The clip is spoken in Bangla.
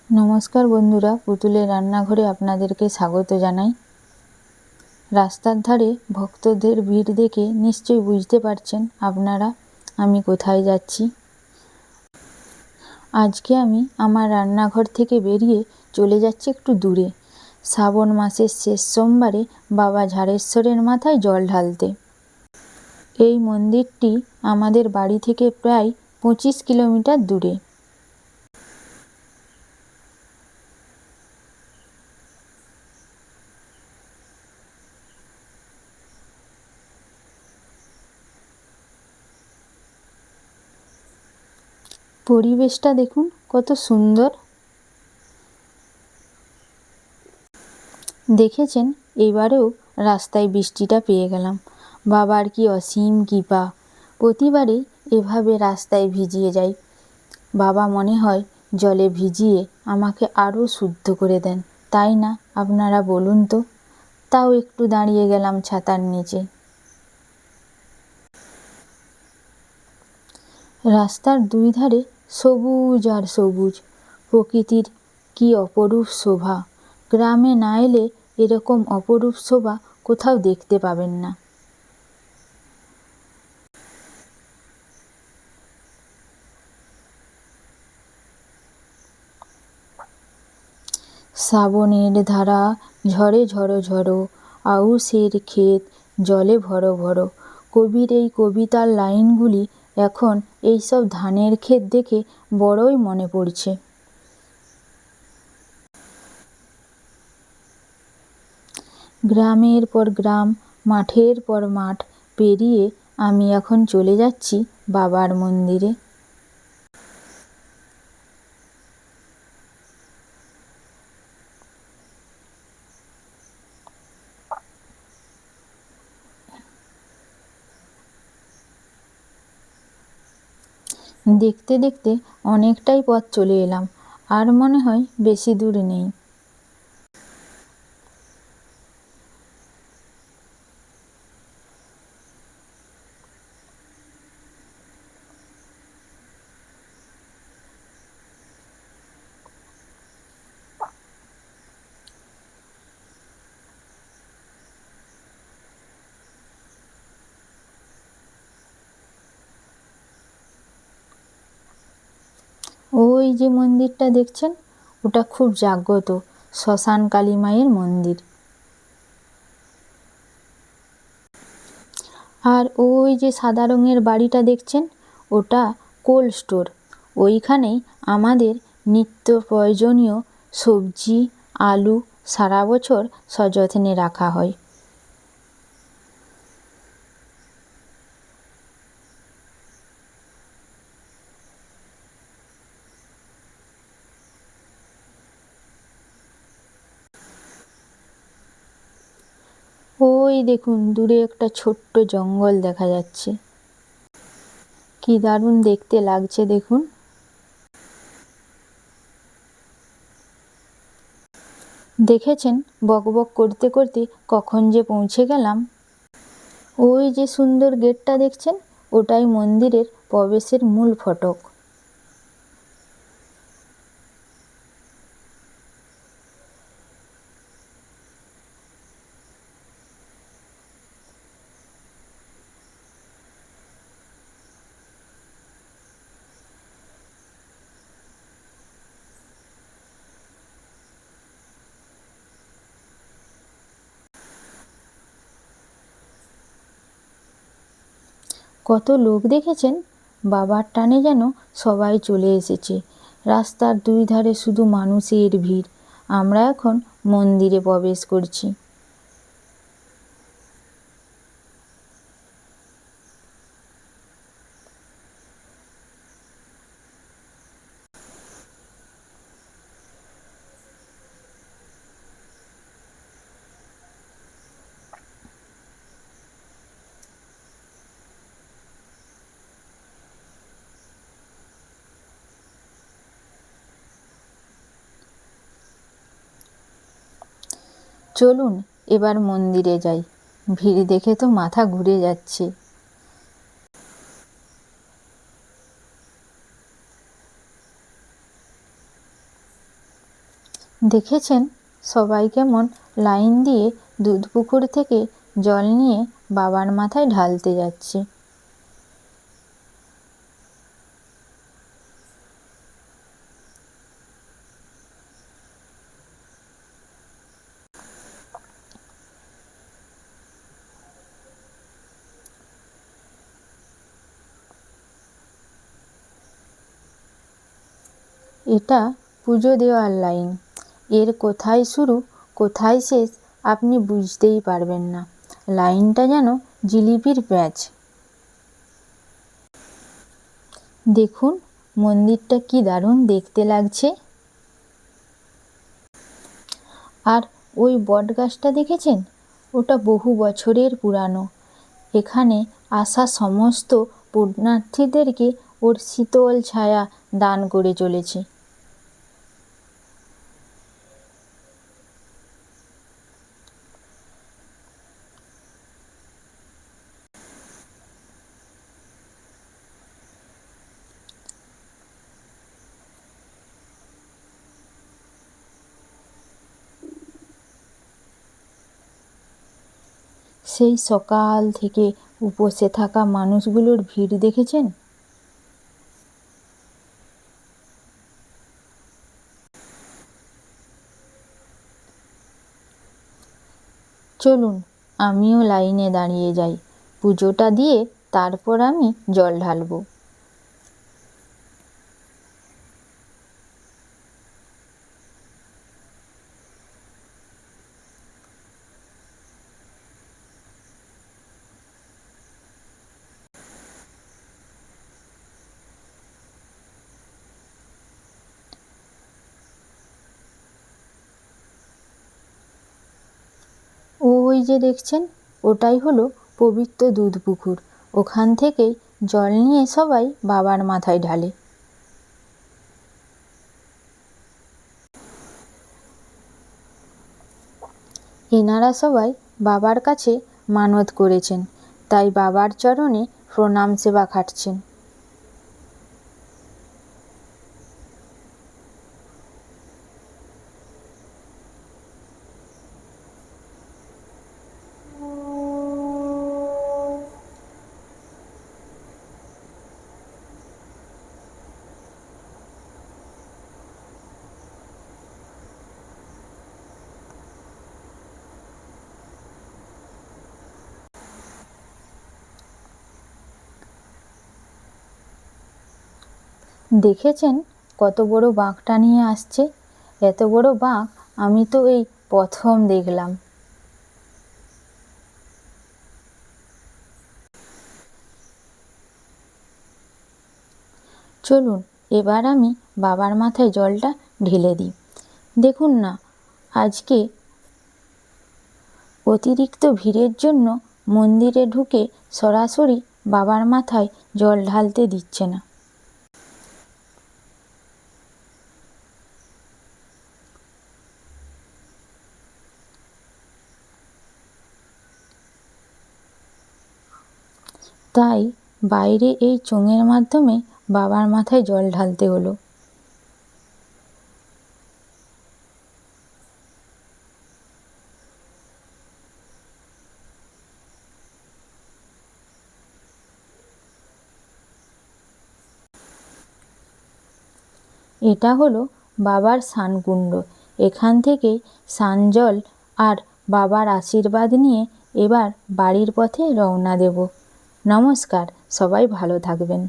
নমস্কার বন্ধুরা, পুতুলের রান্নাঘরে আপনাদেরকে স্বাগত জানাই। রাস্তার ধারে ভক্তদের ভিড় দেখে নিশ্চয়ই বুঝতে পারছেন আপনারা আমি কোথায় যাচ্ছি। আজকে আমি আমার রান্নাঘর থেকে বেরিয়ে চলে যাচ্ছি একটু দূরে, শ্রাবণ মাসের শেষ সোমবারে বাবা ঝাড়েশ্বরের মাথায় জল ঢালতে। এই মন্দিরটি আমাদের বাড়ি থেকে প্রায় 25 কিলোমিটার দূরে। পরিবেশটা দেখুন কত সুন্দর। দেখেছেন, এবারেও রাস্তায় বৃষ্টিটা পেয়ে গেলাম। বাবার কি অসীম কৃপা, প্রতিবারই এভাবে রাস্তায় ভিজিয়ে যাই। বাবা মনে হয় জলে ভিজিয়ে আমাকে আরও শুদ্ধ করে দেন, তাই না আপনারা বলুন তো? তাও একটু দাঁড়িয়ে গেলাম ছাতার নিচে। রাস্তার দুই ধারে সবুজ আর সবুজ, প্রকৃতির কি অপরূপ শোভা। গ্রামে না এলে এরকম অপরূপ শোভা কোথাও দেখতে পাবেন না। শ্রাবণের ধারা ঝরে ঝরো ঝরো, আউশের ক্ষেত জলে ভরো ভরো। কবির এই কবিতার লাইনগুলি এখন এইসব ধানের ক্ষেত দেখে বড়ই মনে পড়ছে। গ্রামের পর গ্রাম, মাঠের পর মাঠ পেরিয়ে আমি এখন চলে যাচ্ছি বাবার মন্দিরে। দেখতে দেখতে অনেকটাই পথ চলে এলাম, আর মনে হয় বেশি দূর নেই। ওই যে মন্দিরটা দেখছেন, ওটা খুব জাগ্রত শ্মশান কালী মায়ের মন্দির। আর ওই যে সাদা রঙের বাড়িটা দেখছেন, ওটা কোল্ড স্টোর। ওইখানেই আমাদের নিত্য প্রয়োজনীয় সবজি, আলু সারা বছর সযত্নে রাখা হয়। ওই দেখুন দূরে একটা ছোট্ট জঙ্গল দেখা যাচ্ছে, কি দারুণ দেখতে লাগছে দেখুন। দেখেছেন, বকবক করতে করতে কখন যে পৌঁছে গেলাম। ওই যে সুন্দর গেটটা দেখছেন, ওটাই মন্দিরের প্রবেশের মূল ফটক। কত লোক দেখেছেন, বাবার টানে যেন সবাই চলে এসেছে। রাস্তার দুই ধারে শুধু মানুষের ভিড়। আমরা এখন মন্দিরে প্রবেশ করছি। চলুন এবার মন্দিরে যাই, ভিড় দেখে তো মাথা ঘুরে যাচ্ছে। দেখেছেন সবাই কেমন লাইন দিয়ে দুধ পুকুর থেকে জল নিয়ে বাবার মাথায় ঢালতে যাচ্ছে। এটা পুজো দেওয়ার লাইন। এর কোথায় শুরু কোথায় শেষ আপনি বুঝতেই পারবেন না। লাইনটা যেন জিলিপির প্যাঁচ। দেখুন মন্দিরটা কি দারুণ দেখতে লাগছে। আর ওই বটগাছটা দেখেছেন? ওটা বহু বছরের পুরানো। এখানে আসা সমস্ত পুণ্যার্থীদেরকে ওর শীতল ছায়া দান করে চলেছে। সেই সকাল থেকে উপসে থাকা মানুষগুলোর ভিড় দেখেছেন? চলুন আমিও লাইনে দাঁড়িয়ে যাই। পুজোটা দিয়ে তারপর আমি জল ঢালবো। ওই যে দেখছেন, ওটাই হলো পবিত্র দুধ পুকুর। ওখান থেকেই জল নিয়ে সবাই বাবার মাথায় ঢালে। এনারা সবাই বাবার কাছে মানত করেছেন, তাই বাবার চরণে প্রণাম সেবা খাটছেন। দেখেছেন কত বড় বাঁকটা নিয়ে আসছে? এত বড় বাঁক আমি তো এই প্রথম দেখলাম। চলুন এবার আমি বাবার মাথায় জলটা ঢেলে দিই। দেখুন না, আজকে অতিরিক্ত ভিড়ের জন্য মন্দিরে ঢুকে সরাসরি বাবার মাথায় জল ঢালতে দিচ্ছে না। তাই বাইরে এই চোঙের মাধ্যমে বাবার মাথায় জল ঢালতে হলো। এটা হলো বাবার স্নানকুণ্ড। এখান থেকেই স্নান জল আর বাবার আশীর্বাদ নিয়ে এবার বাড়ির পথে রওনা দেব। নমস্কার, সবাই ভালো থাকবেন।